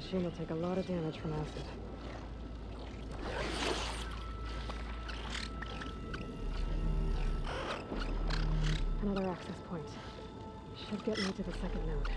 machine will take a lot of damage from acid. Another access point. Should get me to the second node.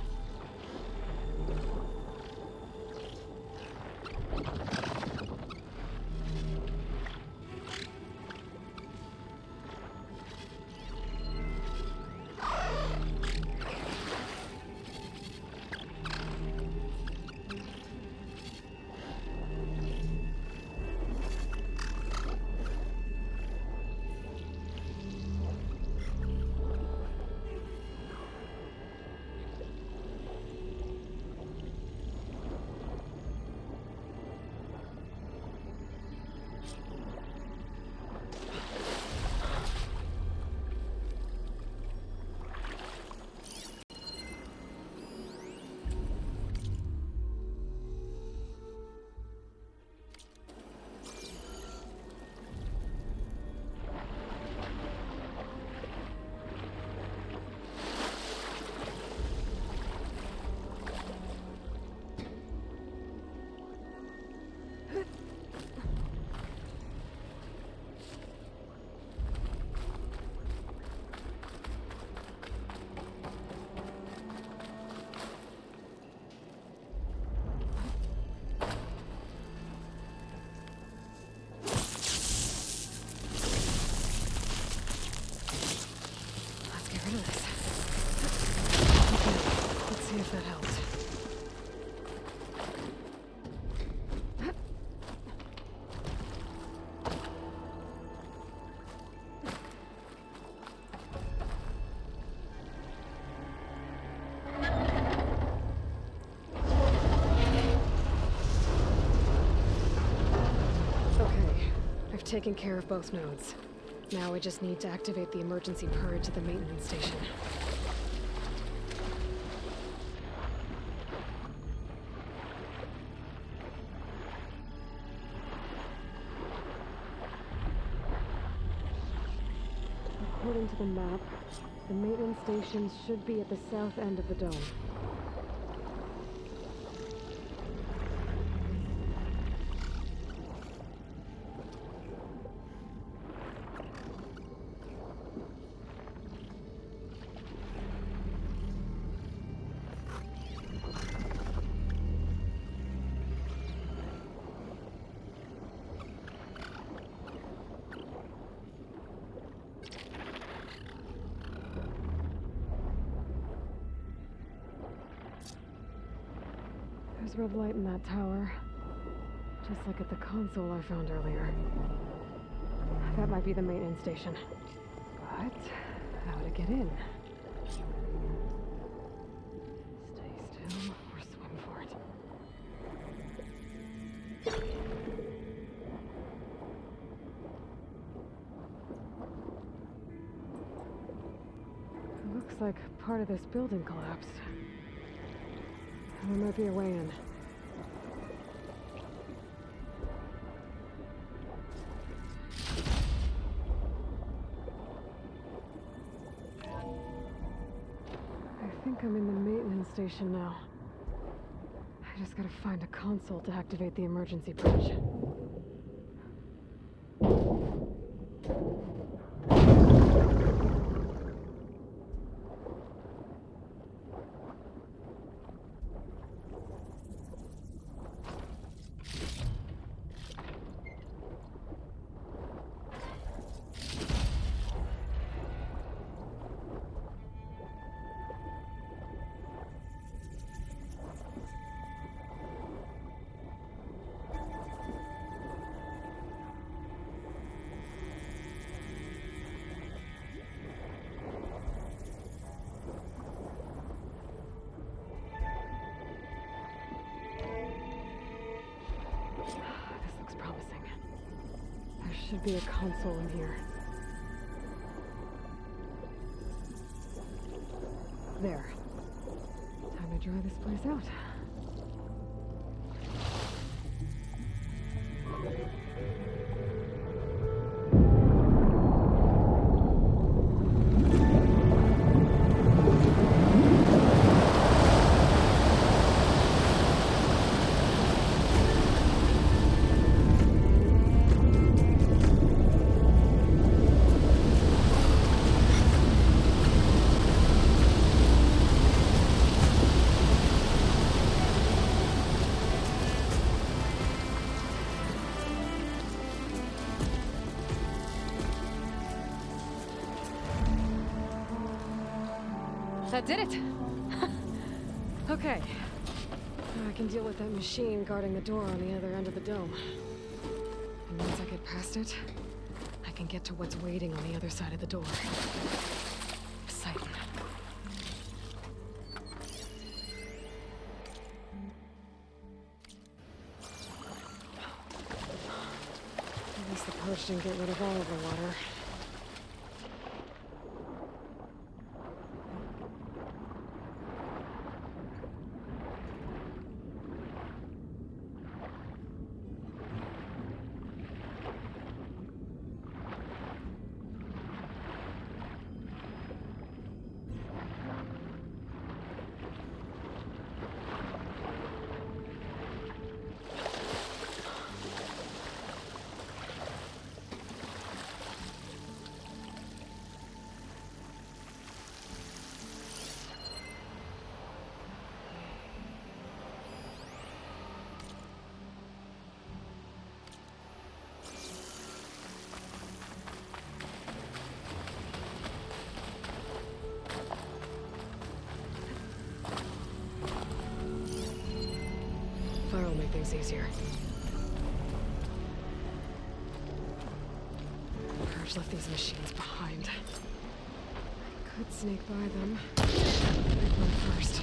Let's see if that helps. Okay, I've taken care of both nodes. Now I just need to activate the emergency purge at the maintenance station. According to the map, the maintenance station should be at the south end of the dome. There's red light in that tower. Just like at the console I found earlier. That might be the maintenance station. But how to get in? Stay still or swim for it. It looks like part of this building collapsed. There might be a way in. I think I'm in the maintenance station now. I just gotta find a console to activate the emergency bridge. Should be a console in here. There. Time to dry this place out. That did it! Okay. Now I can deal with that machine guarding the door on the other end of the dome. And once I get past it, I can get to what's waiting on the other side of the door. Poseidon. At least the purge didn't get rid of all of the water. Fire will make things easier. Purge left these machines behind. I could sneak by them. Break one first.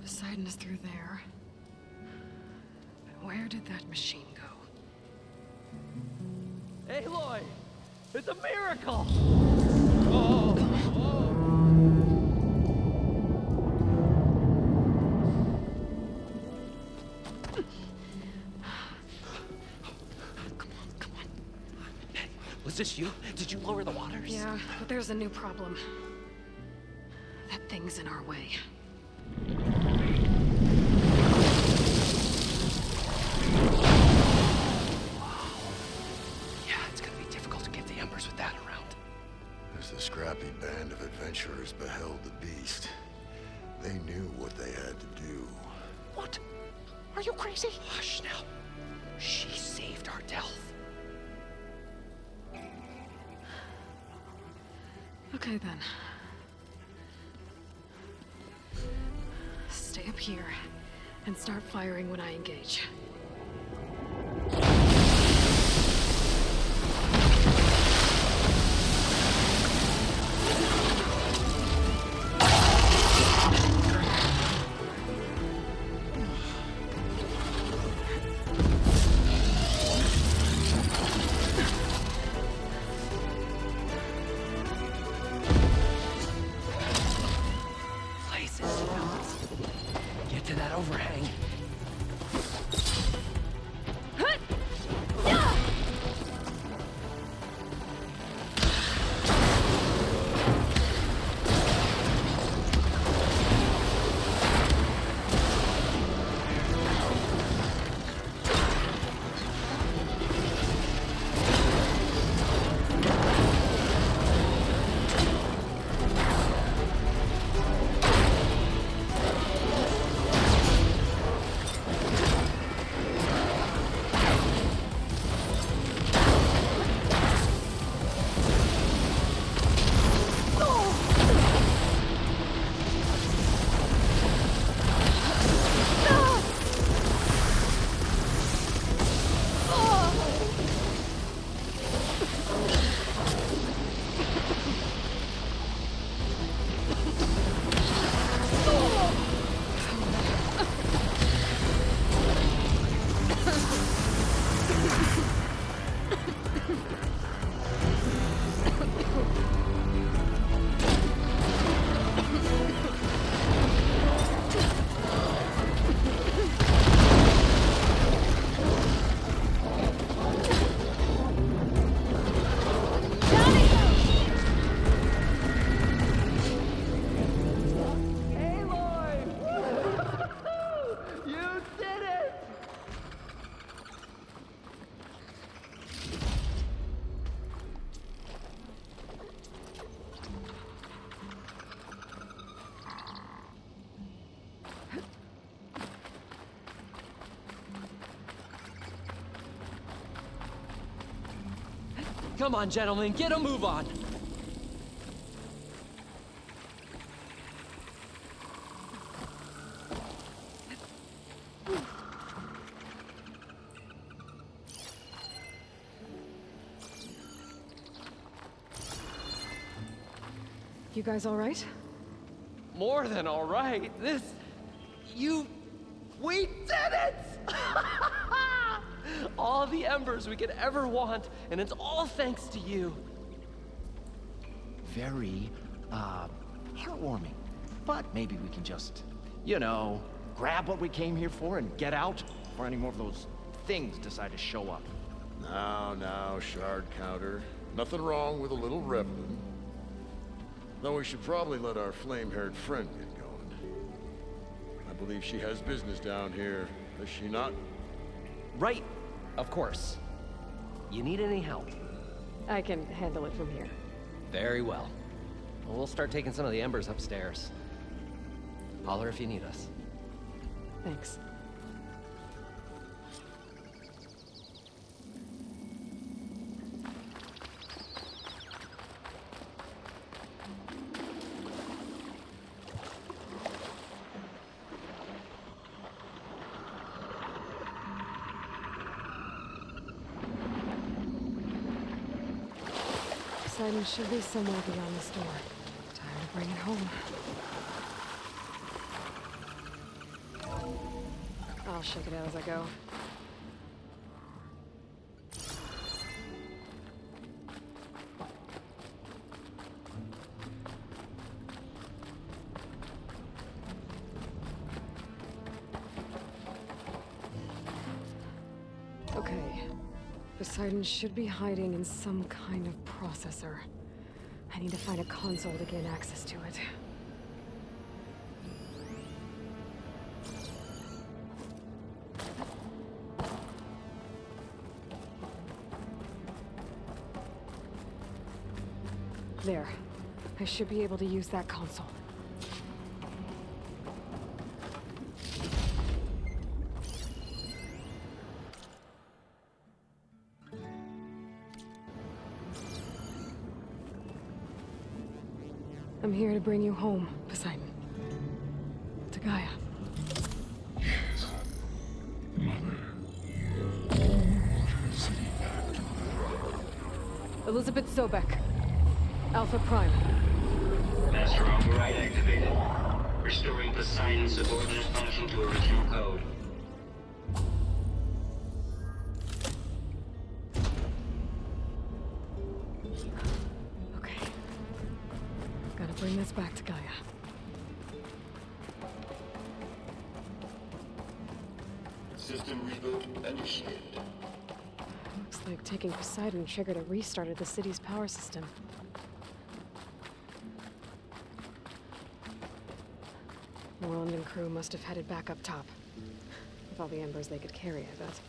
Poseidon is through there. But where did that machine go? Aloy! It's a miracle! Come on. Hey, was this you? Did you lower the waters? Yeah, but there's a new problem. That thing's in our way. As the scrappy band of adventurers beheld the beast, they knew what they had to do. What? Are you crazy? Hush now. She saved our Delph. Okay then. Stay up here and start firing when I engage. Get to that overhang. Come on, gentlemen, get a move on. You guys all right? More than all right. We did it! All the embers we could ever want, and it's all thanks to you. Very, heartwarming. But maybe we can just, you know, grab what we came here for and get out before any more of those things decide to show up. Now, shard counter. Nothing wrong with a little reveling. Though we should probably let our flame-haired friend get going. I believe she has business down here, does she not? Right, of course. You need any help? I can handle it from here. Very well. We'll start taking some of the embers upstairs. Holler if you need us. Thanks. Poseidon should be somewhere beyond this door. Time to bring it home. I'll shake it out as I go. Okay. Poseidon should be hiding in some kind of processor. I need to find a console to gain access to it. There. I should be able to use that console. I'm here to bring you home, Poseidon. To Gaia. Elizabeth Sobek. Alpha Prime. Master override activated. Restoring Poseidon's subordinate function to original code. Okay. Gotta bring this back to Gaia. System reboot initiated. Looks like taking Poseidon triggered a restart of the city's power system. Moreland and crew must have headed back up top. With all the embers they could carry, I bet.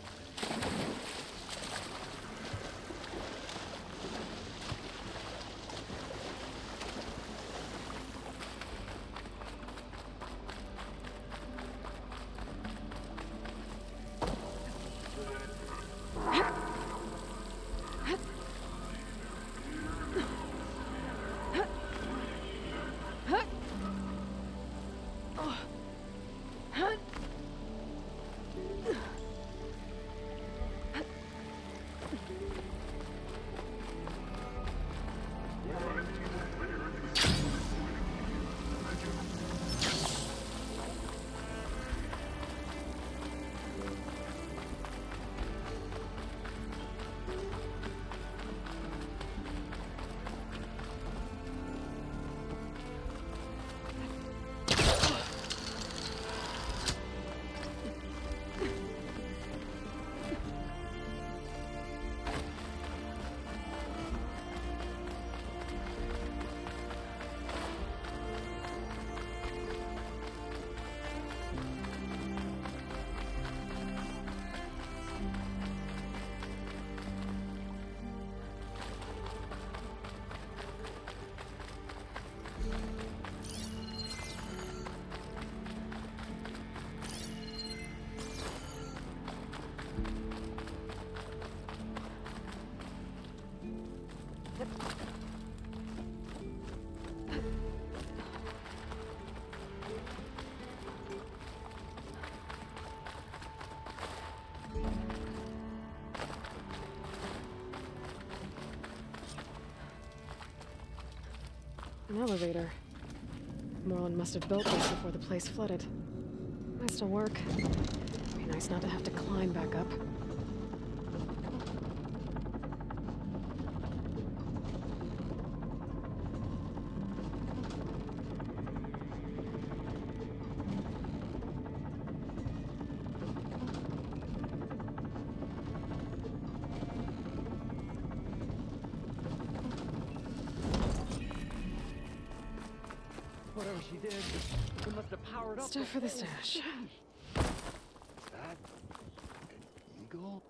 An elevator. Moreland must have built this before the place flooded. Might still work. Be nice not to have to climb back up. Whatever she did, it must have powered up. Stuff for the stash. That an eagle?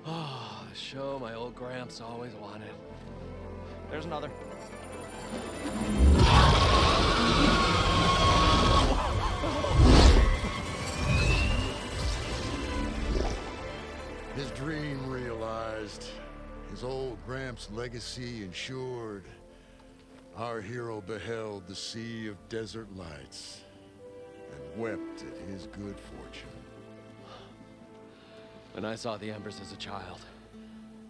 Oh, show my old Gramps always wanted. There's another. His dream realized. His old Gramps' legacy ensured. Our hero beheld the sea of desert lights and wept at his good fortune. When I saw the Embers as a child,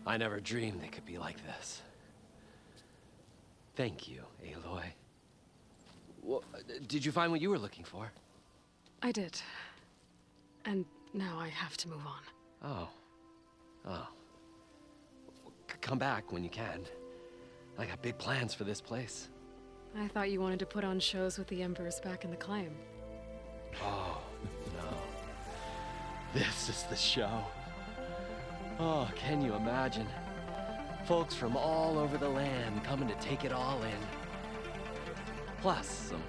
I never dreamed they could be like this. Thank you, Aloy. Well, did you find what you were looking for? I did. And now I have to move on. Oh. Oh. Come back when you can. I got big plans for this place. I thought you wanted to put on shows with the Embers back in the claim. Oh, no. This is the show. Oh, can you imagine? Folks from all over the land coming to take it all in. Plus some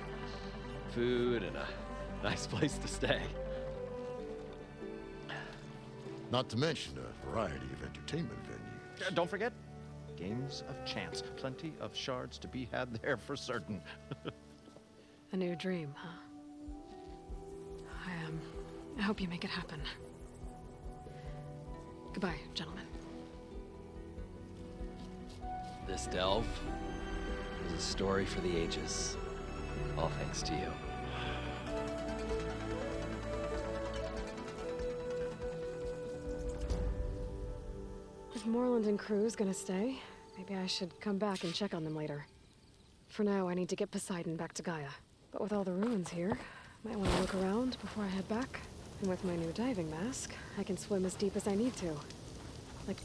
food and a nice place to stay. Not to mention a variety of entertainment venues. Don't forget, games of chance. Plenty of shards to be had there for certain. A new dream, huh? I hope you make it happen. Goodbye, gentlemen. This delve is a story for the ages. All thanks to you. If Moreland and crew's gonna stay, maybe I should come back and check on them later. For now, I need to get Poseidon back to Gaia. But with all the ruins here, might want to look around before I head back. And with my new diving mask, I can swim as deep as I need to. Like...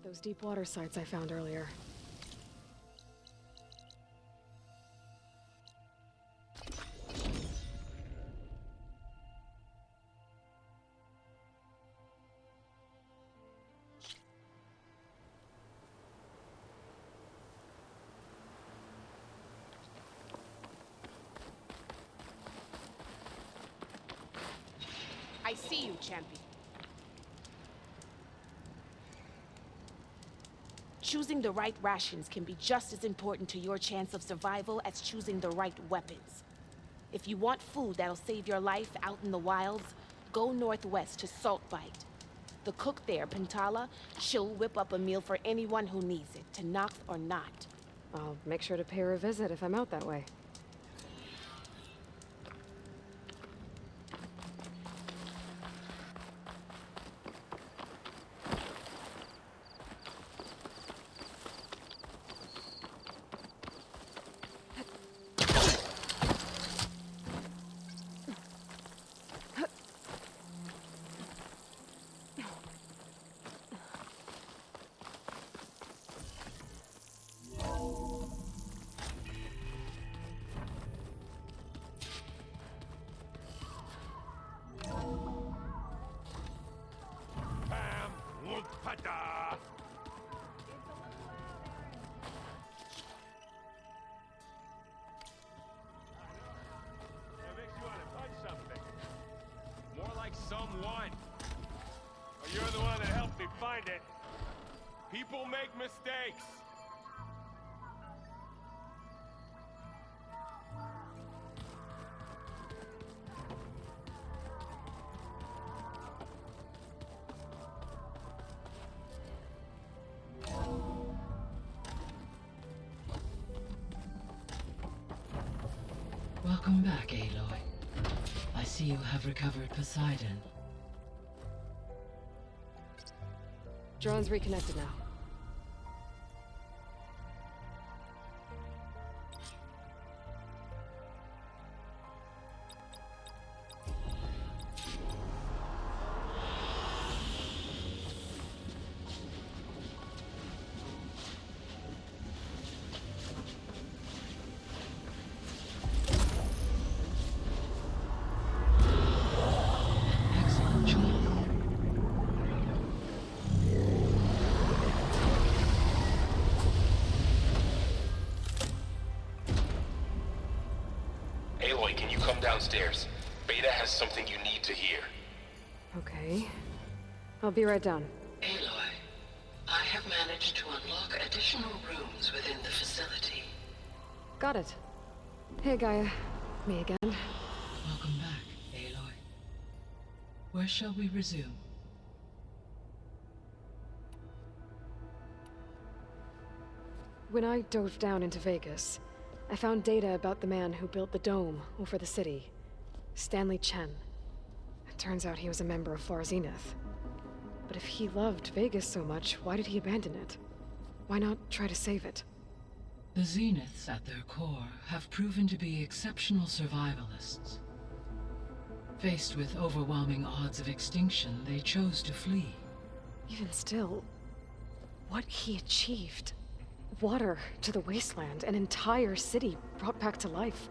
those deep water sites I found earlier. I see you, champion. Choosing the right rations can be just as important to your chance of survival as choosing the right weapons. If you want food that'll save your life out in the wilds, go northwest to Saltbite. The cook there, Pintala, she'll whip up a meal for anyone who needs it, to Noct or not. I'll make sure to pay her a visit if I'm out that way. Someone. Or you're the one that helped me find it. People make mistakes. Welcome back, Aloy. I I see you have recovered Poseidon. Drone's reconnected now. Excellent choice. Aloy, can you come downstairs? Beta has something you need to hear. Okay. I'll be right down. Aloy, I have managed to unlock additional rooms within the facility. Got it. Hey, Gaia. Me again. Welcome back, Aloy. Where shall we resume? When I dove down into Vegas, I found data about the man who built the dome over the city. Stanley Chen. It turns out he was a member of Far Zenith. But if he loved Vegas so much, why did he abandon it? Why not try to save it? The Zeniths, at their core, have proven to be exceptional survivalists. Faced with overwhelming odds of extinction, they chose to flee. Even still, what he achieved. Water to the wasteland, an entire city brought back to life.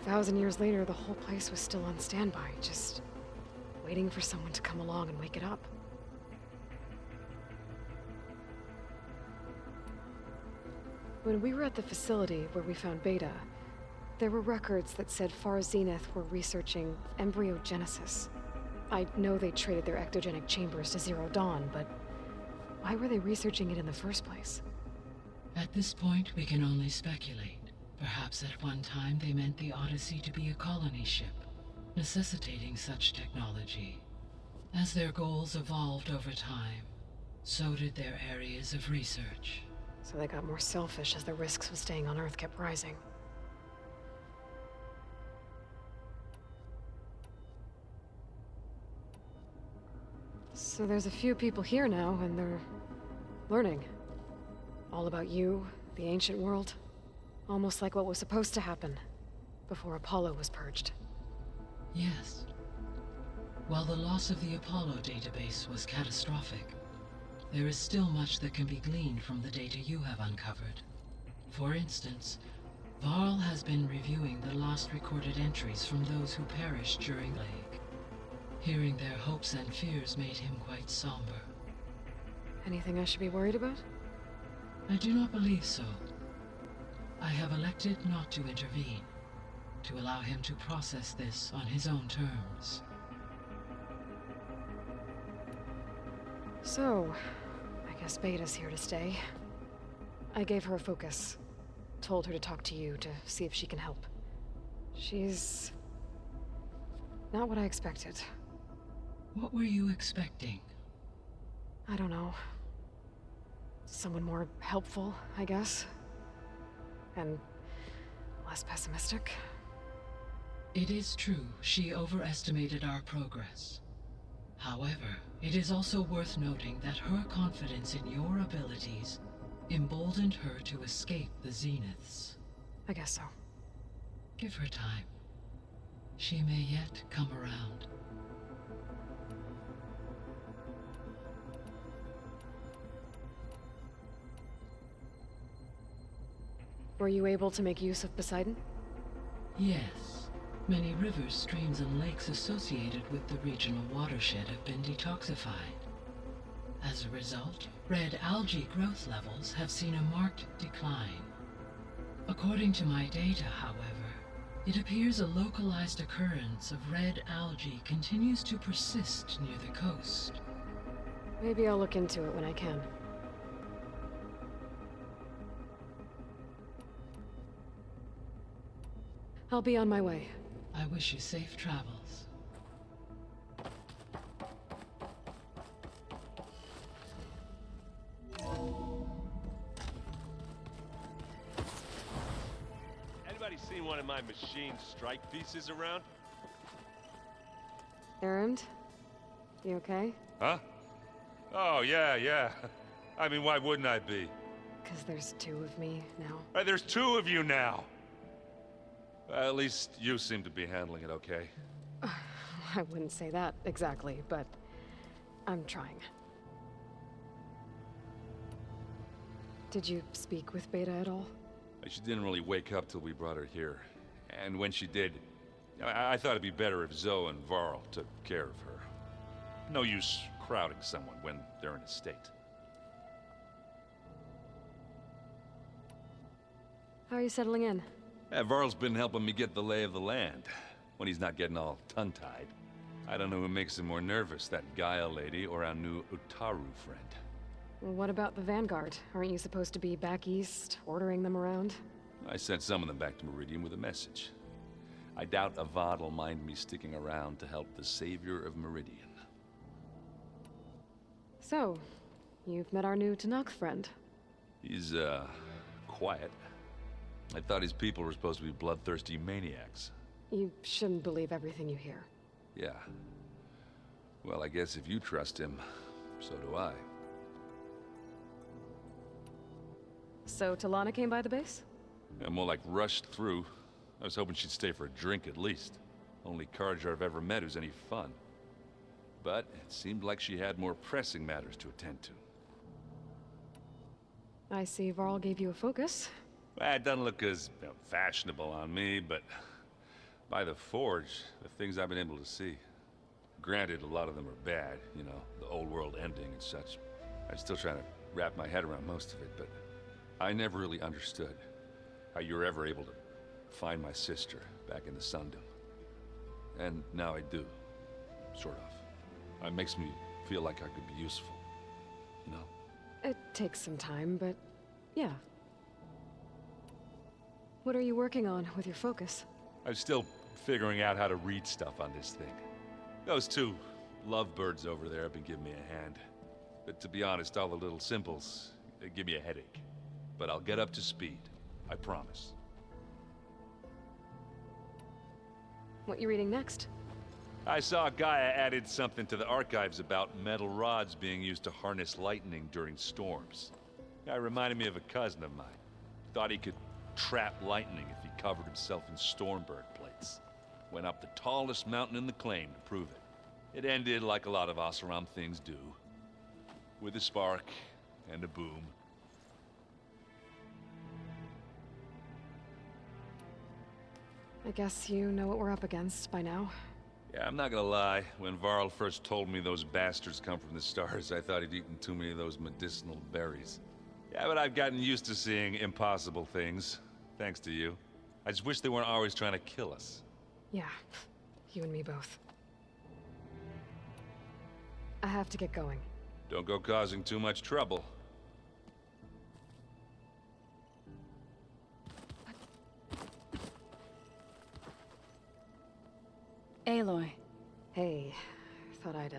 1,000 years later, the whole place was still on standby, just waiting for someone to come along and wake it up. When we were at the facility where we found Beta, there were records that said Far Zenith were researching embryogenesis. I know they traded their ectogenic chambers to Zero Dawn, but why were they researching it in the first place? At this point, we can only speculate. Perhaps at one time they meant the Odyssey to be a colony ship, necessitating such technology. As their goals evolved over time, so did their areas of research. So they got more selfish as the risks of staying on Earth kept rising. So there's a few people here now, and they're learning. All about you, the ancient world. Almost like what was supposed to happen before Apollo was purged. Yes. While the loss of the Apollo database was catastrophic, there is still much that can be gleaned from the data you have uncovered. For instance, Varl has been reviewing the last recorded entries from those who perished during the plague. Hearing their hopes and fears made him quite somber. Anything I should be worried about? I do not believe so. I have elected not to intervene, to allow him to process this on his own terms. So, I guess Beta's here to stay. I gave her a focus. Told her to talk to you to see if she can help. She's not what I expected. What were you expecting? I don't know. Someone more helpful, I guess. And less pessimistic. It is true, she overestimated our progress. However, it is also worth noting that her confidence in your abilities emboldened her to escape the Zeniths. I guess so. Give her time. She may yet come around. Were you able to make use of Poseidon? Yes. Many rivers, streams, and lakes associated with the regional watershed have been detoxified. As a result, red algae growth levels have seen a marked decline. According to my data, however, it appears a localized occurrence of red algae continues to persist near the coast. Maybe I'll look into it when I can. I'll be on my way. I wish you safe travels. Anybody seen one of my machine strike pieces around? Erend? You okay? Huh? Oh, yeah. I mean, why wouldn't I be? Because there's two of me now. There's two of you now! At least you seem to be handling it okay. I wouldn't say that exactly, but I'm trying. Did you speak with Beta at all? She didn't really wake up till we brought her here. And when she did, I thought it'd be better if Zoe and Varl took care of her. No use crowding someone when they're in a state. How are you settling in? Varl's been helping me get the lay of the land, when he's not getting all tongue-tied. I don't know who makes him more nervous, that Gaia lady or our new Utaru friend. What about the Vanguard? Aren't you supposed to be back east, ordering them around? I sent some of them back to Meridian with a message. I doubt Avad will mind me sticking around to help the savior of Meridian. So, you've met our new Tanakh friend. He's, quiet. I thought his people were supposed to be bloodthirsty maniacs. You shouldn't believe everything you hear. Yeah. Well, I guess if you trust him, so do I. So Talana came by the base? Yeah, more like rushed through. I was hoping she'd stay for a drink at least. Only Carja I've ever met who's any fun. But it seemed like she had more pressing matters to attend to. I see Varl gave you a focus. Well, it doesn't look as fashionable on me, but by the Forge, the things I've been able to see. Granted, a lot of them are bad, you know, the old world ending and such. I'm still trying to wrap my head around most of it, but I never really understood how you were ever able to find my sister back in the Sundom. And now I do, sort of. It makes me feel like I could be useful, you know? It takes some time, but yeah. What are you working on with your focus? I'm still figuring out how to read stuff on this thing. Those two lovebirds over there have been giving me a hand. But to be honest, all the little symbols, they give me a headache. But I'll get up to speed, I promise. What you reading next? I saw Gaia added something to the archives about metal rods being used to harness lightning during storms. Guy reminded me of a cousin of mine. Thought he could trap lightning if he covered himself in Stormbird plates. Went up the tallest mountain in the claim to prove it. It ended like a lot of Oseram things do. With a spark and a boom. I guess you know what we're up against by now. Yeah, I'm not gonna lie. When Varl first told me those bastards come from the stars, I thought he'd eaten too many of those medicinal berries. Yeah, but I've gotten used to seeing impossible things. Thanks to you. I just wish they weren't always trying to kill us. Yeah, you and me both. I have to get going. Don't go causing too much trouble. Aloy. Hey, thought I'd,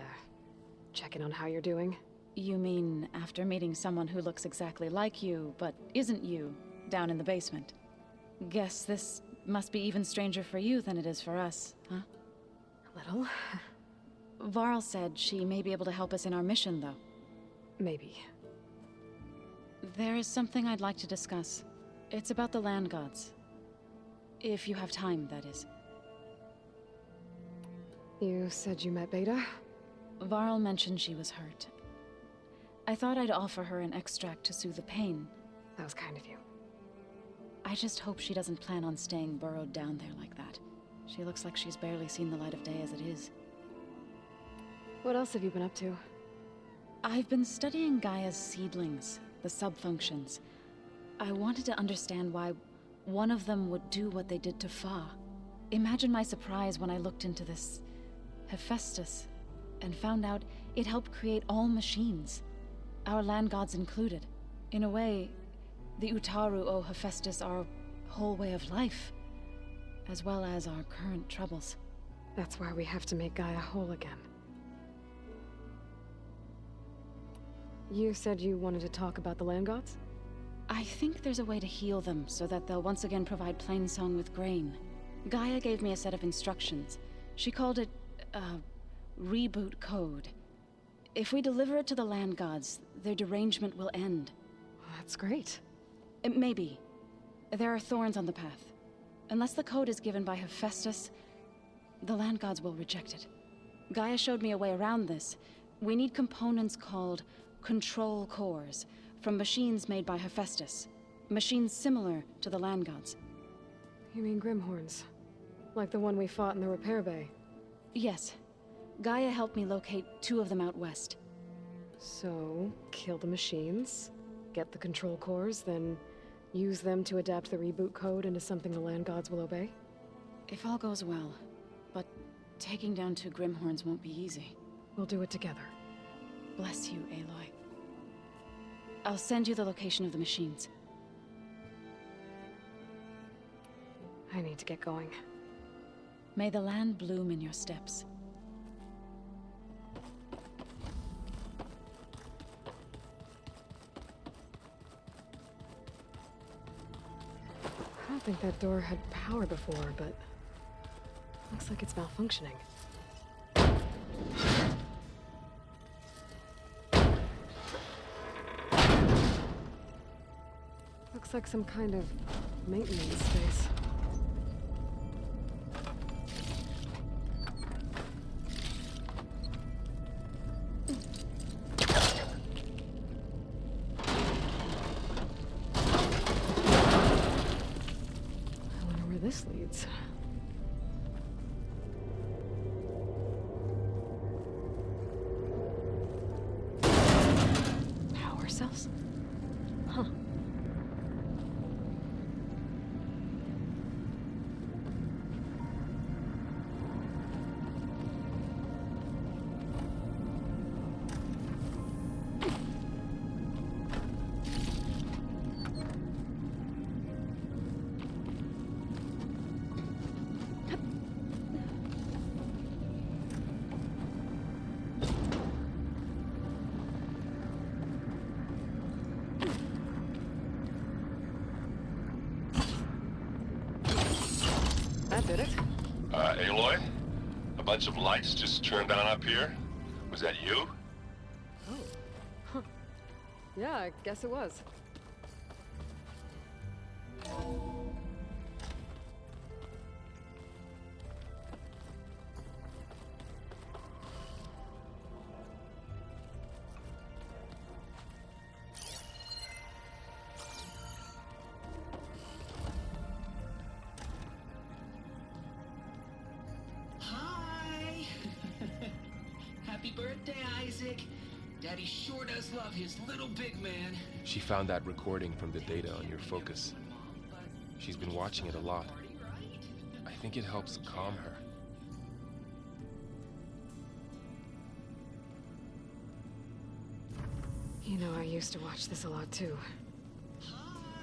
check in on how you're doing. You mean after meeting someone who looks exactly like you, but isn't you, down in the basement? Guess this must be even stranger for you than it is for us, huh? A little. Varl said she may be able to help us in our mission, though. Maybe. There is something I'd like to discuss. It's about the land gods. If you have time, that is. You said you met Beta? Varl mentioned she was hurt. I thought I'd offer her an extract to soothe the pain. That was kind of you. I just hope she doesn't plan on staying burrowed down there like that. She looks like she's barely seen the light of day as it is. What else have you been up to? I've been studying Gaia's seedlings, the subfunctions. I wanted to understand why one of them would do what they did to Fa. Imagine my surprise when I looked into this Hephaestus and found out it helped create all machines, our land gods included. In a way, the Utaru owe Hephaestus our whole way of life, as well as our current troubles. That's why we have to make Gaia whole again. You said you wanted to talk about the land gods? I think there's a way to heal them so that they'll once again provide Plainsong with grain. Gaia gave me a set of instructions. She called it, reboot code. If we deliver it to the land gods, their derangement will end. That's great. Maybe. There are thorns on the path. Unless the code is given by Hephaestus, the land gods will reject it. Gaia showed me a way around this. We need components called control cores from machines made by Hephaestus. Machines similar to the land gods. You mean Grimhorns? Like the one we fought in the repair bay? Yes. Gaia helped me locate 2 of them out west. So, kill the machines, get the control cores, then use them to adapt the reboot code into something the land gods will obey? If all goes well. But taking down 2 Grimhorns won't be easy. We'll do it together. Bless you, Aloy. I'll send you the location of the machines. I need to get going. May the land bloom in your steps. I don't think that door had power before, but looks like it's malfunctioning. Looks like some kind of maintenance space. I wonder where this leads. Power cells? Huh. That did it. Aloy? A bunch of lights just turned on up here? Was that you? Oh. Huh. Yeah, I guess it was. Hi! Happy birthday, Isaac. Daddy sure does love his little big man. She found that recording from the data on your focus. She's been watching it a lot. I think it helps calm her. You know, I used to watch this a lot too.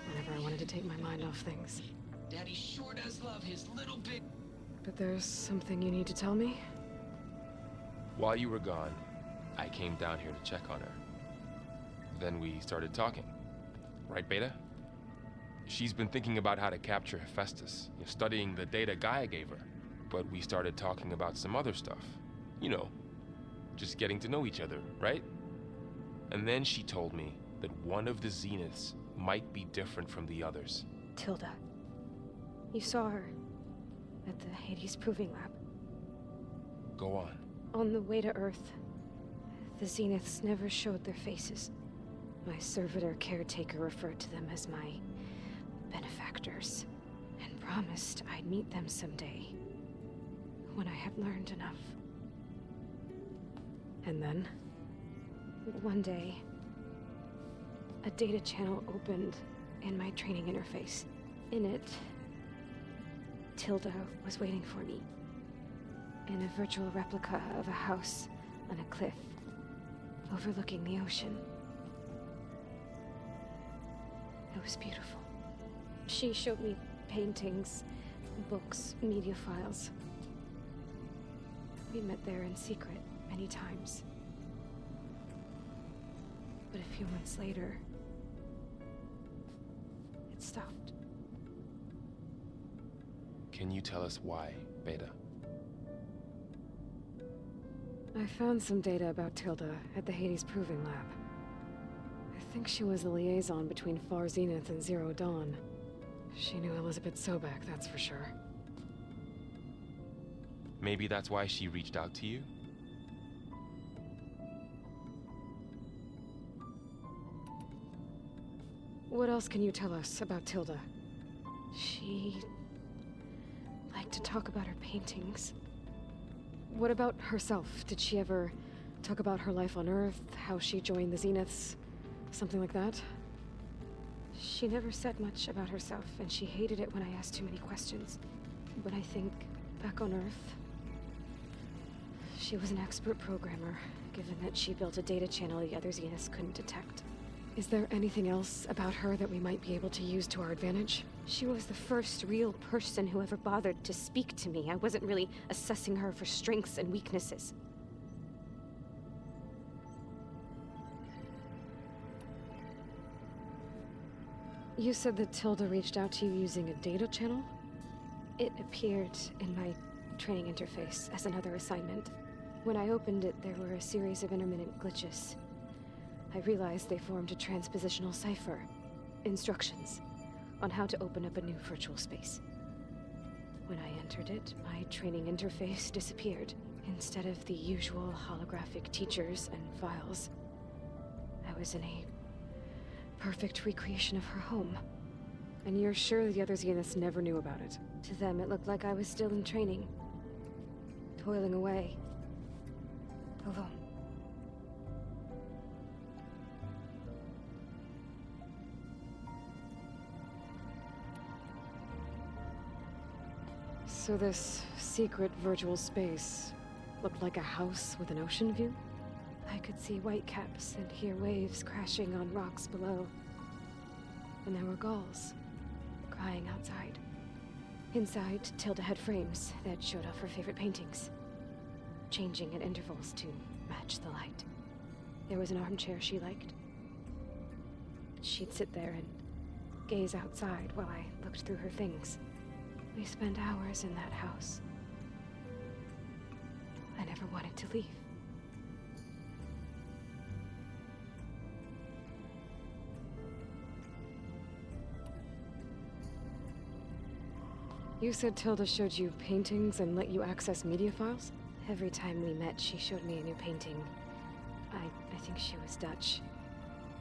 Whenever I wanted to take my mind off things. Daddy sure does love his little big... But there's something you need to tell me? While you were gone, I came down here to check on her. Then we started talking. Right, Beta? She's been thinking about how to capture Hephaestus, studying the data Gaia gave her. But we started talking about some other stuff. You know, just getting to know each other, right? And then she told me that one of the Zeniths might be different from the others. Tilda. You saw her at the Hades Proving Lab. Go on. On the way to Earth, the Zeniths never showed their faces. My servitor caretaker referred to them as my benefactors, and promised I'd meet them someday, when I had learned enough. And then? One day, a data channel opened in my training interface. In it, Tilda was waiting for me, in a virtual replica of a house on a cliff, overlooking the ocean. It was beautiful. She showed me paintings, books, media files. We met there in secret many times. But a few months later, it stopped. Can you tell us why, Beta? I found some data about Tilda at the Hades Proving Lab. I think she was the liaison between Far Zenith and Zero Dawn. She knew Elizabeth Sobek, that's for sure. Maybe that's why she reached out to you? What else can you tell us about Tilda? She liked to talk about her paintings. What about herself? Did she ever talk about her life on Earth, how she joined the Zeniths, something like that? She never said much about herself, and she hated it when I asked too many questions. But I think, back on Earth, she was an expert programmer, given that she built a data channel the other Zeniths couldn't detect. Is there anything else about her that we might be able to use to our advantage? She was the first real person who ever bothered to speak to me. I wasn't really assessing her for strengths and weaknesses. You said that Tilda reached out to you using a data channel? It appeared in my training interface as another assignment. When I opened it, there were a series of intermittent glitches. I realized they formed a transpositional cipher. Instructions on how to open up a new virtual space. When I entered it, my training interface disappeared. Instead of the usual holographic teachers and files, I was in a perfect recreation of her home. And you're sure the other Zeniths never knew about it? To them, it looked like I was still in training. Toiling away. Alone. So this secret virtual space looked like a house with an ocean view? I could see whitecaps and hear waves crashing on rocks below. And there were gulls crying outside. Inside, Tilda had frames that showed off her favorite paintings, changing at intervals to match the light. There was an armchair she liked. She'd sit there and gaze outside while I looked through her things. We spent hours in that house. I never wanted to leave. You said Tilda showed you paintings and let you access media files? Every time we met, she showed me a new painting. I think she was Dutch.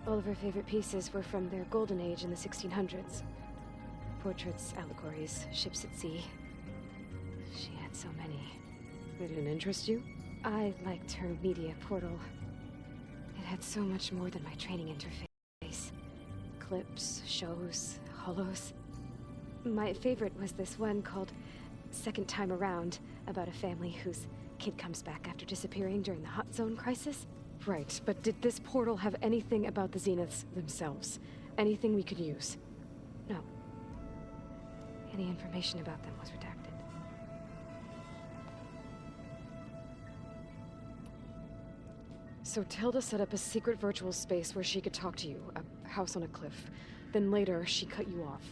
All of her favorite pieces were from their golden age in the 1600s. Portraits, allegories, ships at sea. She had so many. They didn't interest you? I liked her media portal. It had so much more than my training interface. Clips, shows, holos. My favorite was this one called Second Time Around, about a family whose kid comes back after disappearing during the Hot Zone crisis. Right, but did this portal have anything about the Zeniths themselves? Anything we could use? No. Any information about them was redacted. So Tilda set up a secret virtual space where she could talk to you, a house on a cliff. Then later, she cut you off.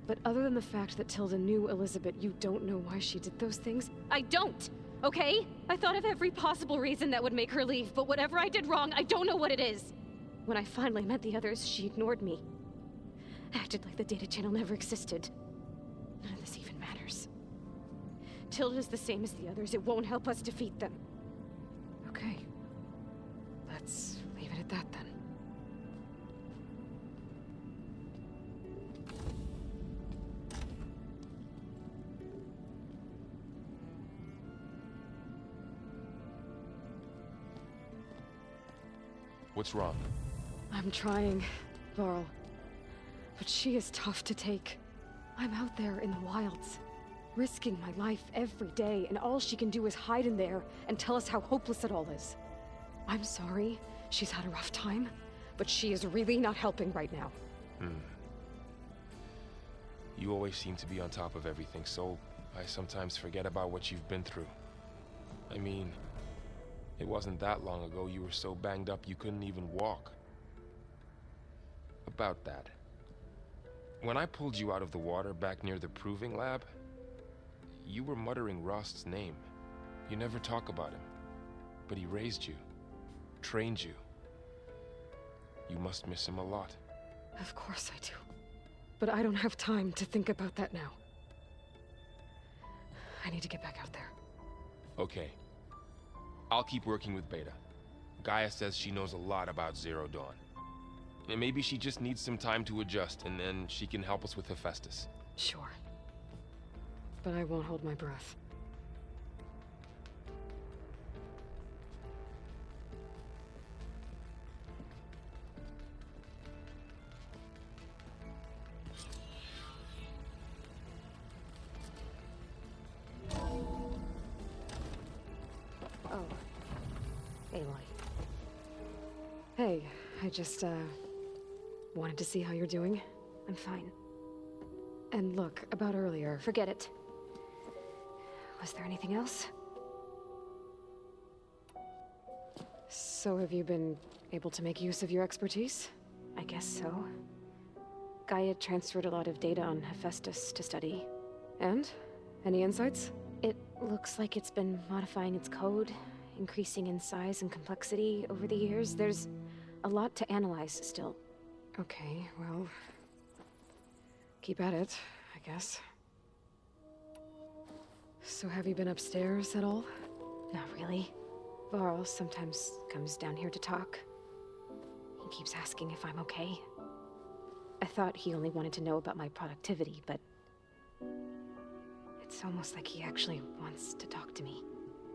But other than the fact that Tilda knew Elizabeth, you don't know why she did those things? I don't! Okay? I thought of every possible reason that would make her leave, but whatever I did wrong, I don't know what it is. When I finally met the others, she ignored me. Acted like the data channel never existed. None of this even matters. Tilda's the same as the others. It won't help us defeat them. Okay. Let's leave it at that then. What's wrong? I'm trying, Varl. But she is tough to take. I'm out there in the wilds, risking my life every day, and all she can do is hide in there and tell us how hopeless it all is. I'm sorry she's had a rough time, but she is really not helping right now. You always seem to be on top of everything, so I sometimes forget about what you've been through. I mean, it wasn't that long ago you were so banged up you couldn't even walk. About that. When I pulled you out of the water back near the proving lab, you were muttering Rost's name. You never talk about him. But he raised you, trained you. You must miss him a lot. Of course I do. But I don't have time to think about that now. I need to get back out there. Okay. I'll keep working with Beta. Gaia says she knows a lot about Zero Dawn. And maybe she just needs some time to adjust, and then she can help us with Hephaestus. Sure. But I won't hold my breath. Oh. Aloy. Hey, I just, wanted to see how you're doing. I'm fine. And look, about earlier. Forget it. Was there anything else? So have you been able to make use of your expertise? I guess so. Gaia transferred a lot of data on Hephaestus to study. And? Any insights? It looks like it's been modifying its code, increasing in size and complexity over the years. There's a lot to analyze still. Okay, well... keep at it, I guess. So have you been upstairs at all? Not really. Varl sometimes comes down here to talk. He keeps asking if I'm okay. I thought he only wanted to know about my productivity, but... it's almost like he actually wants to talk to me.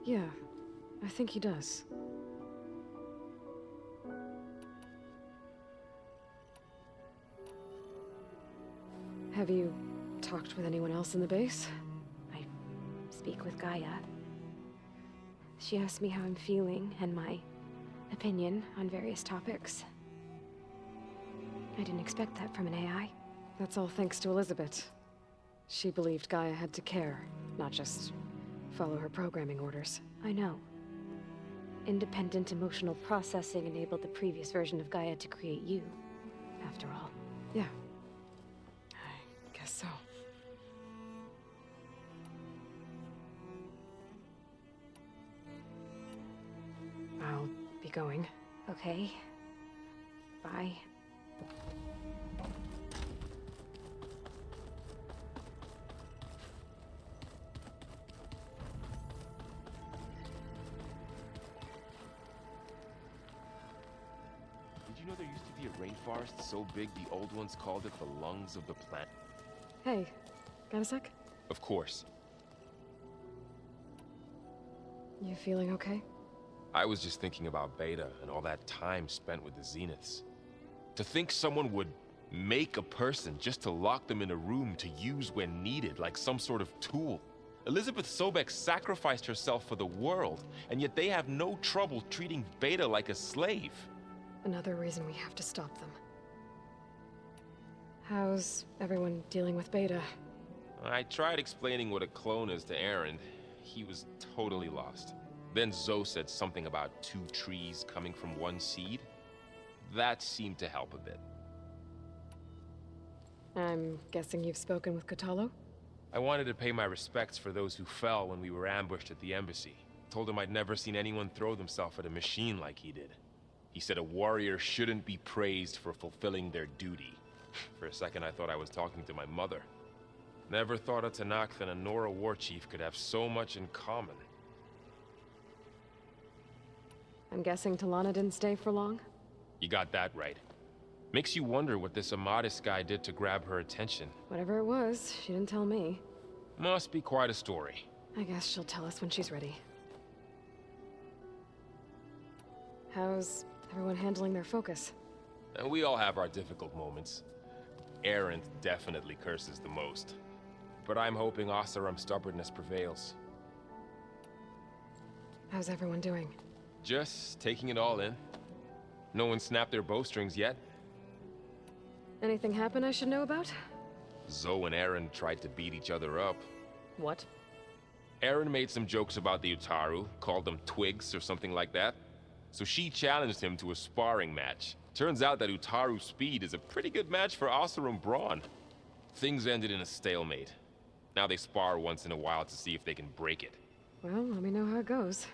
Yeah, I think he does. Have you talked with anyone else in the base? I speak with Gaia. She asked me how I'm feeling and my opinion on various topics. I didn't expect that from an AI. That's all thanks to Elizabeth. She believed Gaia had to care, not just follow her programming orders. I know. Independent emotional processing enabled the previous version of Gaia to create you, after all. Yeah. I guess so. I'll be going. Okay. Bye. Did you know there used to be a rainforest so big the old ones called it the lungs of the planet? Hey, got a sec? Of course. You feeling okay? I was just thinking about Beta and all that time spent with the Zeniths. To think someone would make a person just to lock them in a room to use when needed, like some sort of tool. Elizabeth Sobek sacrificed herself for the world, and yet they have no trouble treating Beta like a slave. Another reason we have to stop them. How's everyone dealing with Beta? I tried explaining what a clone is to Aaron. He was totally lost. Then Zoe said something about 2 trees coming from 1 seed. That seemed to help a bit. I'm guessing you've spoken with Kotallo? I wanted to pay my respects for those who fell when we were ambushed at the embassy. Told him I'd never seen anyone throw themselves at a machine like he did. He said a warrior shouldn't be praised for fulfilling their duty. For a second I thought I was talking to my mother. Never thought a Tenakth and a Nora war chief could have so much in common. I'm guessing Talana didn't stay for long? You got that right. Makes you wonder what this Amadis guy did to grab her attention. Whatever it was, she didn't tell me. Must be quite a story. I guess she'll tell us when she's ready. How's everyone handling their focus? And we all have our difficult moments. Aerith definitely curses the most. But I'm hoping Oseram's stubbornness prevails. How's everyone doing? Just taking it all in. No one snapped their bowstrings yet. Anything happen I should know about? Zoe and Aaron tried to beat each other up. What? Aaron made some jokes about the Utaru, called them twigs or something like that. So she challenged him to a sparring match. Turns out that Utaru speed is a pretty good match for Oseram brawn. Things ended in a stalemate. Now they spar once in a while to see if they can break it. Well, let me know how it goes.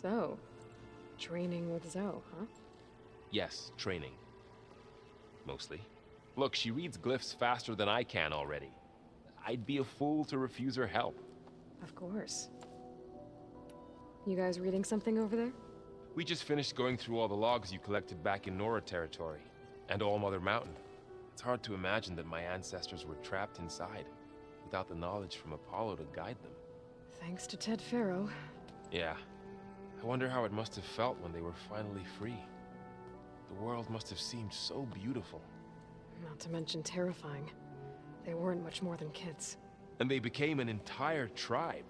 So, training with Zoe, huh? Yes, training. Mostly. Look, she reads glyphs faster than I can already. I'd be a fool to refuse her help. Of course. You guys reading something over there? We just finished going through all the logs you collected back in Nora territory, and All Mother Mountain. It's hard to imagine that my ancestors were trapped inside, without the knowledge from Apollo to guide them. Thanks to Ted Faro. Yeah. I wonder how it must have felt when they were finally free. The world must have seemed so beautiful. Not to mention terrifying. They weren't much more than kids. And they became an entire tribe.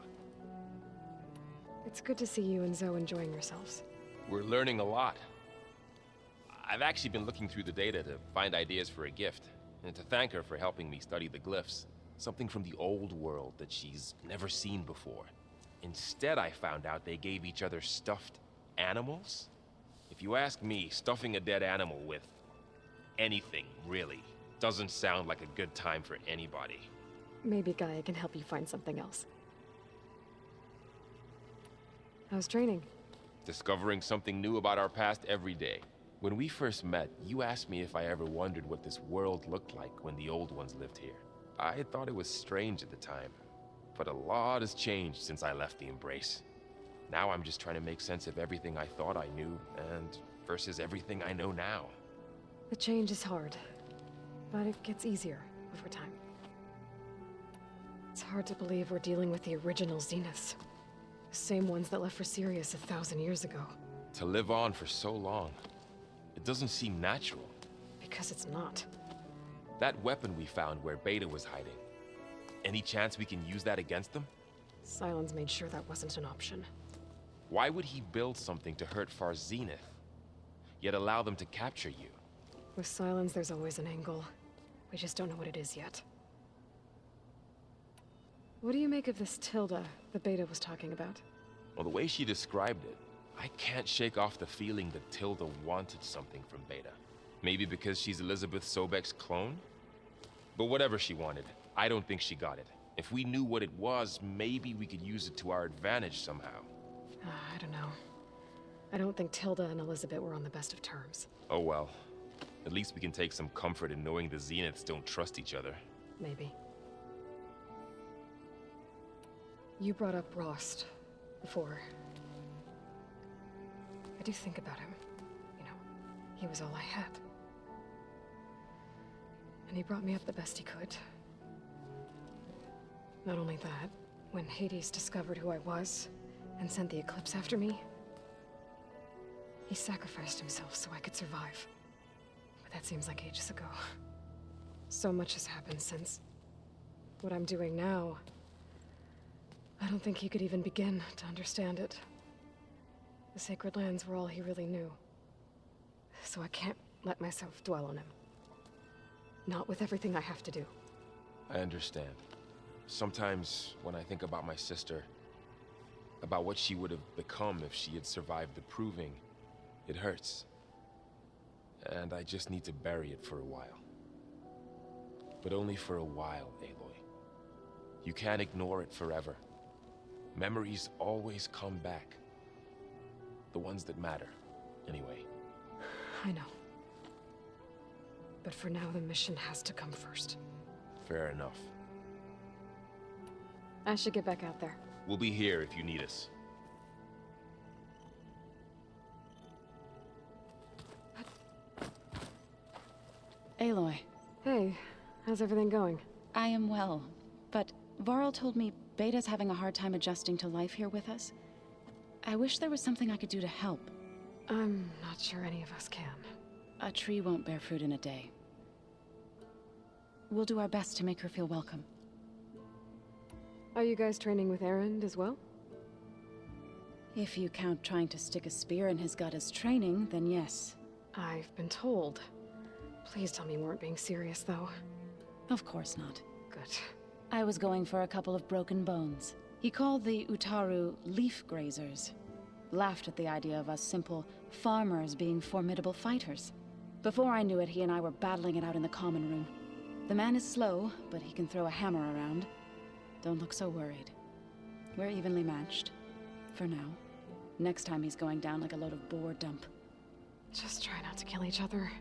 It's good to see you and Zoe enjoying yourselves. We're learning a lot. I've actually been looking through the data to find ideas for a gift, and to thank her for helping me study the glyphs. Something from the old world that she's never seen before. Instead, I found out they gave each other stuffed animals. If you ask me, stuffing a dead animal with anything, really, doesn't sound like a good time for anybody. Maybe Gaia can help you find something else. How's training? Discovering something new about our past every day. When we first met, you asked me if I ever wondered what this world looked like when the old ones lived here. I thought it was strange at the time, but a lot has changed since I left the Embrace. Now I'm just trying to make sense of everything I thought I knew, and versus everything I know now. The change is hard, but it gets easier over time. It's hard to believe we're dealing with the original Zeniths. The same ones that left for Sirius 1,000 years ago. To live on for so long, it doesn't seem natural. Because it's not. That weapon we found where Beta was hiding. Any chance we can use that against them? Sylens made sure that wasn't an option. Why would he build something to hurt Far Zenith, yet allow them to capture you? With Sylens, there's always an angle. We just don't know what it is yet. What do you make of this Tilda that Beta was talking about? Well, the way she described it, I can't shake off the feeling that Tilda wanted something from Beta. Maybe because she's Elizabeth Sobek's clone? But whatever she wanted, I don't think she got it. If we knew what it was, maybe we could use it to our advantage somehow. I don't know. I don't think Tilda and Elizabeth were on the best of terms. Oh well. At least we can take some comfort in knowing the Zeniths don't trust each other. Maybe. You brought up Rost before. I do think about him. You know, he was all I had. And he brought me up the best he could. Not only that, when Hades discovered who I was and sent the Eclipse after me, he sacrificed himself so I could survive. But that seems like ages ago. So much has happened since. What I'm doing now, I don't think he could even begin to understand it. The Sacred Lands were all he really knew. So I can't let myself dwell on him. Not with everything I have to do. I understand. Sometimes, when I think about my sister, about what she would have become if she had survived the Proving, it hurts. And I just need to bury it for a while. But only for a while, Aloy. You can't ignore it forever. Memories always come back. The ones that matter, anyway. I know. But for now, the mission has to come first. Fair enough. I should get back out there. We'll be here if you need us. Aloy. Hey, how's everything going? I am well, but Varl told me Beta's having a hard time adjusting to life here with us. I wish there was something I could do to help. I'm not sure any of us can. A tree won't bear fruit in a day. We'll do our best to make her feel welcome. Are you guys training with Erend as well? If you count trying to stick a spear in his gut as training, then yes. I've been told. Please tell me you weren't being serious, though. Of course not. Good. I was going for a couple of broken bones. He called the Utaru leaf grazers. Laughed at the idea of us simple farmers being formidable fighters. Before I knew it, he and I were battling it out in the common room. The man is slow, but he can throw a hammer around. Don't look so worried. We're evenly matched. For now. Next time he's going down like a load of boar dump. Just try not to kill each other.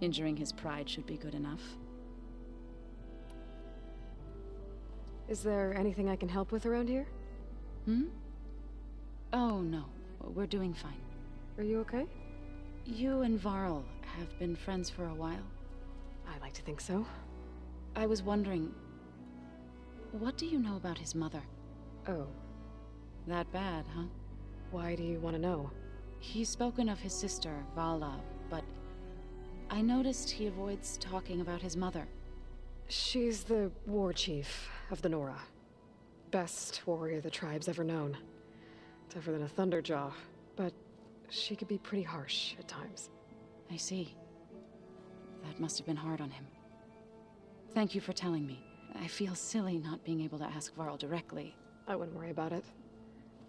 Injuring his pride should be good enough. Is there anything I can help with around here? Hmm? Oh, no. We're doing fine. Are you okay? You and Varl have been friends for a while. I like to think so. I was wondering, what do you know about his mother? Oh. That bad, huh? Why do you want to know? He's spoken of his sister, Vala, but I noticed he avoids talking about his mother. She's the war chief of the Nora. Best warrior the tribe's ever known. Tougher than a Thunderjaw, but she could be pretty harsh at times. I see. That must have been hard on him. Thank you for telling me. I feel silly not being able to ask Varl directly. I wouldn't worry about it.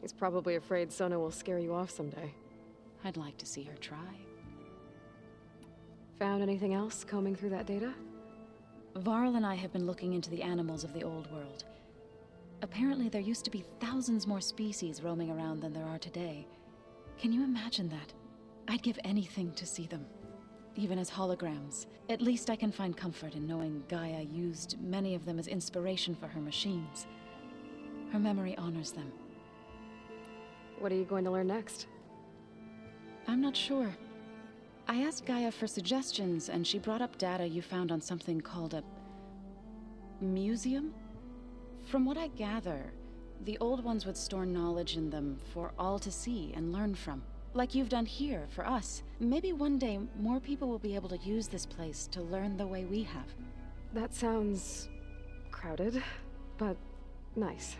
He's probably afraid Sona will scare you off someday. I'd like to see her try. Found anything else combing through that data? Varl and I have been looking into the animals of the old world. Apparently there used to be thousands more species roaming around than there are today. Can you imagine that? I'd give anything to see them. Even as holograms. At least I can find comfort in knowing Gaia used many of them as inspiration for her machines. Her memory honors them. What are you going to learn next? I'm not sure. I asked Gaia for suggestions, and she brought up data you found on something called a museum? From what I gather, the old ones would store knowledge in them for all to see and learn from. Like you've done here, for us. Maybe one day, more people will be able to use this place to learn the way we have. That sounds crowded, but nice.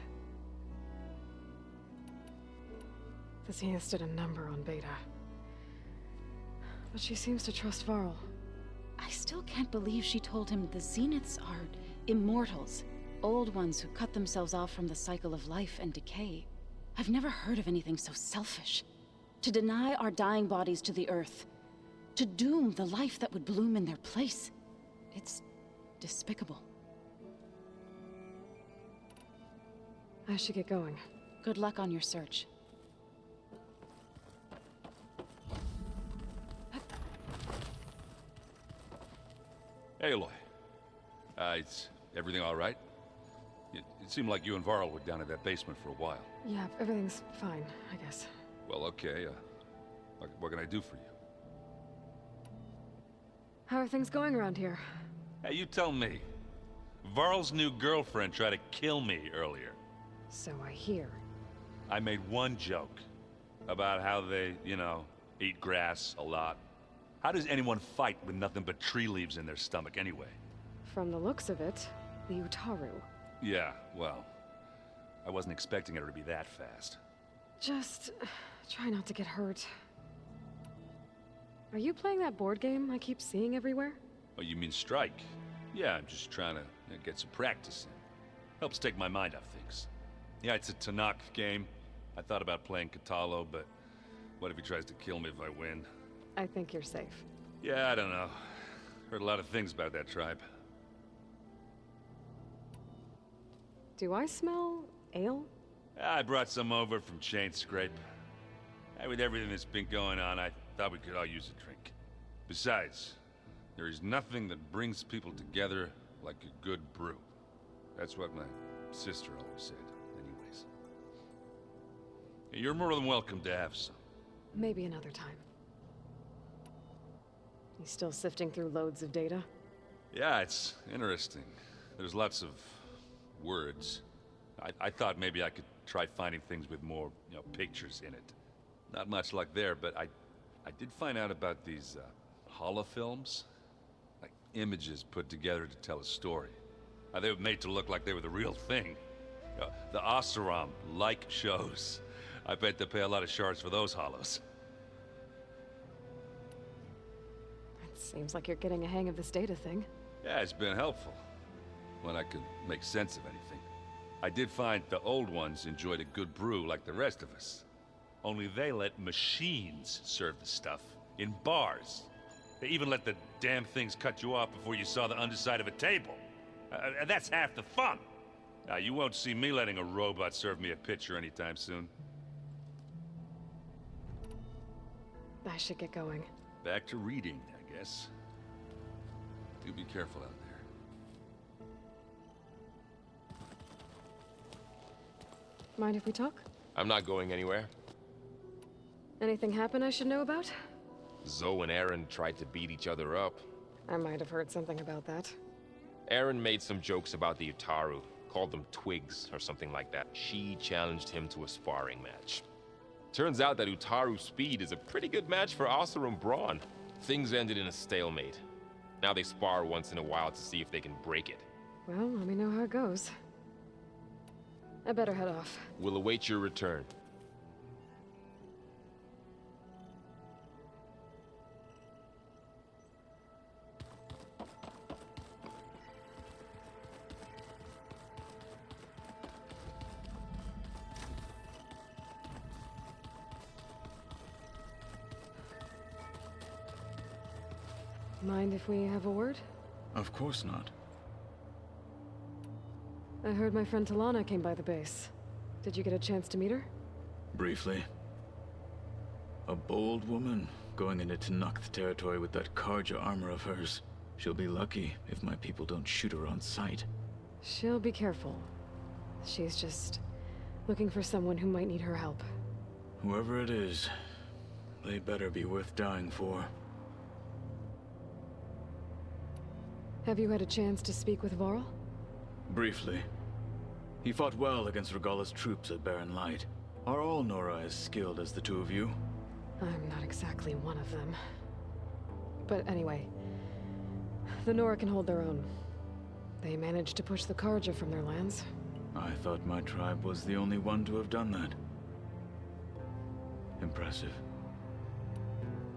The Zeniths did a number on Beta. But she seems to trust Varl. I still can't believe she told him the Zeniths are immortals. Old ones who cut themselves off from the cycle of life and decay. I've never heard of anything so selfish. To deny our dying bodies to the earth. To doom the life that would bloom in their place. It's despicable. I should get going. Good luck on your search. Hey, Aloy. Is everything all right? It seemed like you and Varl were down in that basement for a while. Yeah, everything's fine, I guess. Well, okay. What can I do for you? How are things going around here? Hey, you tell me. Varl's new girlfriend tried to kill me earlier. So I hear. I made one joke about how they, eat grass a lot. How does anyone fight with nothing but tree leaves in their stomach anyway? From the looks of it, the Utaru. Yeah, well, I wasn't expecting her to be that fast. Just try not to get hurt. Are you playing that board game I keep seeing everywhere? Oh, you mean Strike? Yeah, I'm just trying to get some practice in. Helps take my mind off things. Yeah, it's a Tanakh game. I thought about playing Katalo, but what if he tries to kill me if I win? I think you're safe. Yeah, I don't know. Heard a lot of things about that tribe. Do I smell ale? I brought some over from Chain Scrape. With everything that's been going on, I thought we could all use a drink. Besides, there is nothing that brings people together like a good brew. That's what my sister always said, anyways. You're more than welcome to have some. Maybe another time. You still sifting through loads of data? Yeah, it's interesting. There's lots of words. I thought maybe I could try finding things with more, pictures in it. Not much luck there, but I did find out about these holofilms. Like images put together to tell a story. They were made to look like they were the real thing. The Oseram-like shows. I bet they pay a lot of shards for those holos. Seems like you're getting a hang of this data thing. Yeah, it's been helpful. When I could make sense of anything. I did find the old ones enjoyed a good brew like the rest of us. Only they let machines serve the stuff in bars. They even let the damn things cut you off before you saw the underside of a table. That's half the fun. You won't see me letting a robot serve me a pitcher anytime soon. I should get going. Back to reading, I guess. Do be careful out there. Mind if we talk? I'm not going anywhere. Anything happen I should know about? Zoe and Aaron tried to beat each other up. I might have heard something about that. Aaron made some jokes about the Utaru, called them twigs or something like that. She challenged him to a sparring match. Turns out that Utaru speed is a pretty good match for Oseram brawn. Things ended in a stalemate. Now they spar once in a while to see if they can break it. Well, let me know how it goes. I better head off. We'll await your return. Mind if we have a word? Of course not. I heard my friend Talana came by the base. Did you get a chance to meet her? Briefly. A bold woman going into Tenakth territory with that Karja armor of hers. She'll be lucky if my people don't shoot her on sight. She'll be careful. She's just looking for someone who might need her help. Whoever it is, they better be worth dying for. Have you had a chance to speak with Varl? Briefly. He fought well against Regalla's troops at Barren Light. Are all Nora as skilled as the two of you? I'm not exactly one of them. But anyway, the Nora can hold their own. They managed to push the Karja from their lands. I thought my tribe was the only one to have done that. Impressive.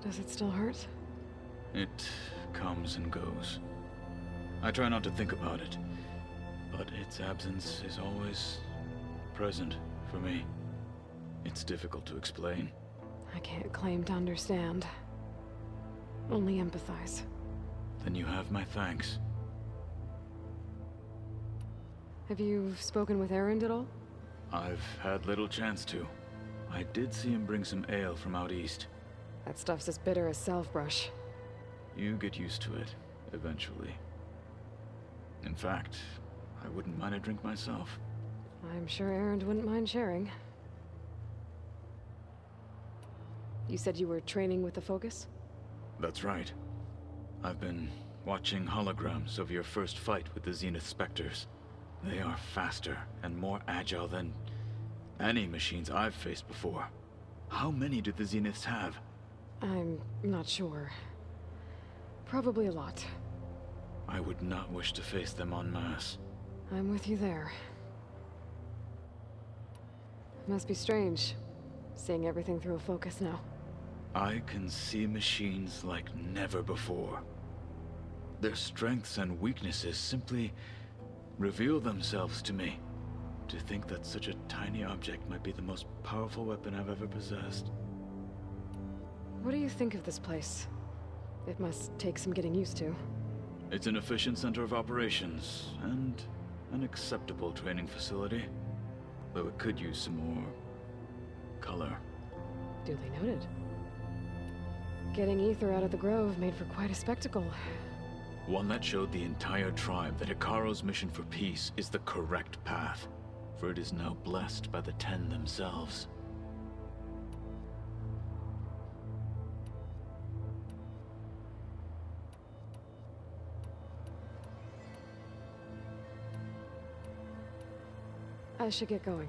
Does it still hurt? It comes and goes. I try not to think about it, but its absence is always present for me. It's difficult to explain. I can't claim to understand. Only empathize. Then you have my thanks. Have you spoken with Erend at all? I've had little chance to. I did see him bring some ale from out east. That stuff's as bitter as salve-brush. You get used to it, eventually. In fact, I wouldn't mind a drink myself. I'm sure Erend wouldn't mind sharing. You said you were training with the Focus? That's right. I've been watching holograms of your first fight with the Zenith Spectres. They are faster and more agile than any machines I've faced before. How many do the Zeniths have? I'm not sure. Probably a lot. I would not wish to face them en masse. I'm with you there. Must be strange, seeing everything through a Focus now. I can see machines like never before. Their strengths and weaknesses simply reveal themselves to me. To think that such a tiny object might be the most powerful weapon I've ever possessed. What do you think of this place? It must take some getting used to. It's an efficient center of operations, and an acceptable training facility. Though it could use some more color. Duly noted. Getting Ether out of the Grove made for quite a spectacle. One that showed the entire tribe that Hekarro's mission for peace is the correct path, for it is now blessed by the Ten themselves. I should get going.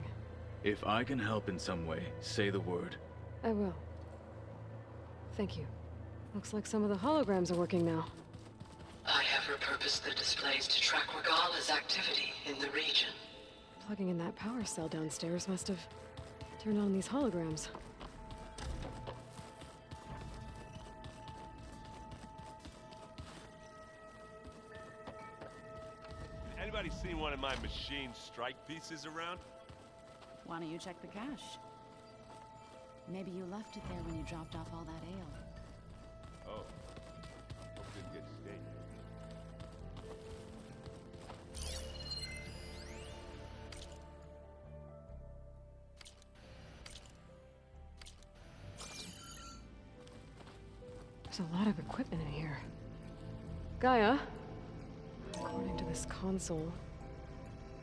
If I can help in some way, say the word. I will. Thank you. Looks like some of the holograms are working now. I have repurposed the displays to track Regalla's activity in the region. Plugging in that power cell downstairs must have turned on these holograms. Anybody seen one of my machine strike pieces around? Why don't you check the cache? Maybe you left it there when you dropped off all that ale. Oh. Hope didn't get stayed. There's a lot of equipment in here. Gaia, according to this console,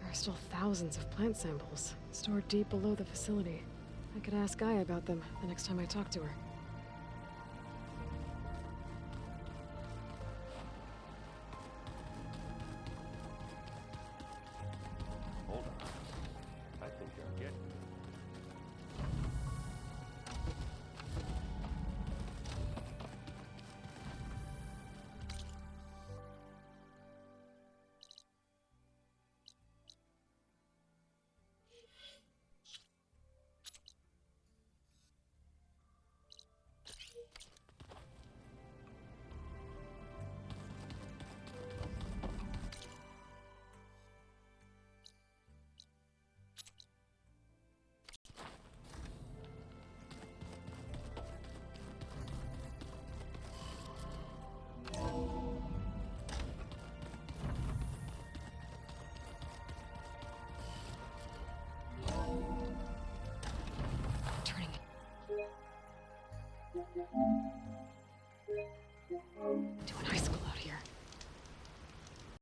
there are still thousands of plant samples stored deep below the facility. I could ask Gaia about them the next time I talk to her. Hold on. I think I'm getting it. Turning.